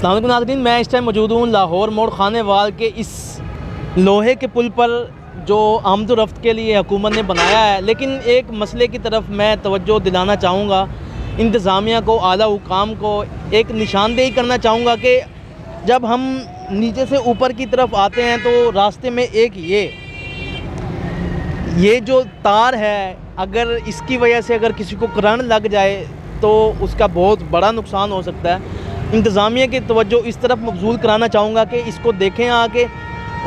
अस्सलाम वालेकुम नाज़रीन, मैं इस टाइम मौजूद हूँ लाहौर मोड़ खानेवाल के इस लोहे के पुल पर जो आमद रफ्त के लिए हुकूमत ने बनाया है। लेकिन एक मसले की तरफ मैं तवज्जो दिलाना चाहूँगा, इंतज़ामिया को, आला हुकाम को एक निशानदेही करना चाहूँगा कि जब हम नीचे से ऊपर की तरफ आते हैं तो रास्ते में एक ये जो तार है, अगर इसकी वजह से अगर किसी को करंट लग जाए तो उसका बहुत बड़ा नुकसान हो सकता है। इंतज़ामिया की तवज्जो इस तरफ मबज़ूल कराना चाहूँगा कि इसको देखें आके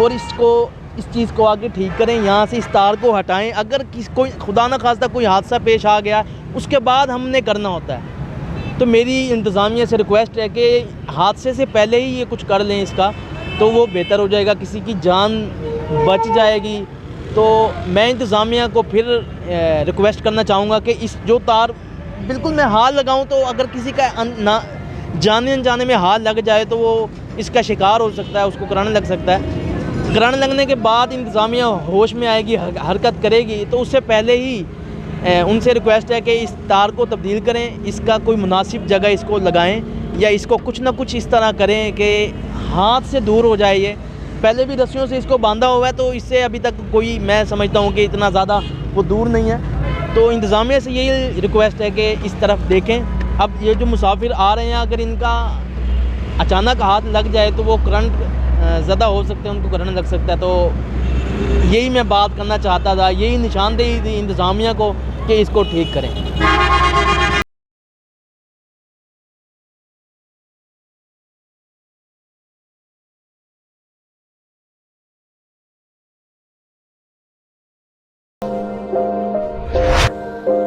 और इस चीज़ को आगे ठीक करें, यहाँ से इस तार को हटाएं। अगर कोई खुदा न खास्ता कोई हादसा पेश आ गया, उसके बाद हमने करना होता है। तो मेरी इंतज़ामिया से रिक्वेस्ट है कि हादसे से पहले ही ये कुछ कर लें इसका, तो वो बेहतर हो जाएगा, किसी की जान बच जाएगी। तो मैं इंतज़ामिया को फिर रिक्वेस्ट करना चाहूँगा कि इस जो तार बिल्कुल मैं हाथ लगाऊँ तो अगर किसी का जाने अनजाने में हाथ लग जाए तो वो इसका शिकार हो सकता है, उसको करंट लग सकता है। करंट लगने के बाद इंतज़ामिया होश में आएगी, हरकत करेगी, तो उससे पहले ही उनसे रिक्वेस्ट है कि इस तार को तब्दील करें, इसका कोई मुनासिब जगह इसको लगाएं या इसको कुछ ना कुछ इस तरह करें कि हाथ से दूर हो जाए। ये पहले भी रस्सियों से इसको बांधा हुआ है, तो इससे अभी तक कोई, मैं समझता हूँ कि इतना ज़्यादा वो दूर नहीं है। तो इंतज़ामिया से यही रिक्वेस्ट है कि इस तरफ देखें। अब ये जो मुसाफिर आ रहे हैं, अगर इनका अचानक हाथ लग जाए तो वो करंट ज़्यादा हो सकते हैं, उनको करंट लग सकता है। तो यही मैं बात करना चाहता था, यही निशानदेही थी इंतज़ामिया को कि इसको ठीक करें।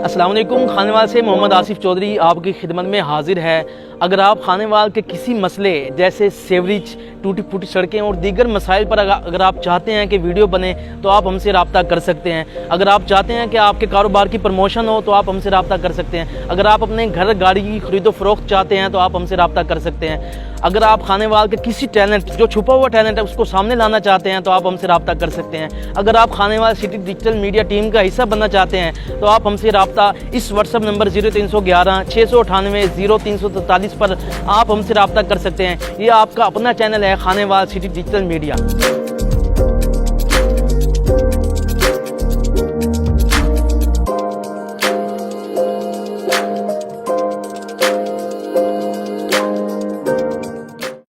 अस्सलाम वालेकुम, खानेवाल से मोहम्मद आसिफ चौधरी आपकी खिदमत में हाजिर है। अगर आप खानेवाल के किसी मसले जैसे सेवरेज, टूटी फूटी सड़कें और दीगर मसाइल पर अगर आप चाहते हैं कि वीडियो बने तो आप हमसे रब्ता कर सकते हैं। अगर आप चाहते हैं कि आपके कारोबार की प्रमोशन हो तो आप हमसे रब्ता कर सकते हैं। अगर आप अपने घर गाड़ी की खरीदो फरोख्त चाहते हैं तो आप हमसे रब्ता कर सकते हैं। अगर आप खानेवाल के किसी टैलेंट, जो छुपा हुआ टैलेंट है, उसको सामने लाना चाहते हैं तो आप हमसे रब्ता कर सकते हैं। अगर आप Khanewal city digital media team का हिस्सा बनना चाहते हैं तो आप हमसे रब्ता इस व्हाट्सएप नंबर 0311 698 0343 पर आप हमसे रब्ता कर सकते हैं। ये आपका अपना चैनल है खानेवाल सिटी डिजिटल मीडिया।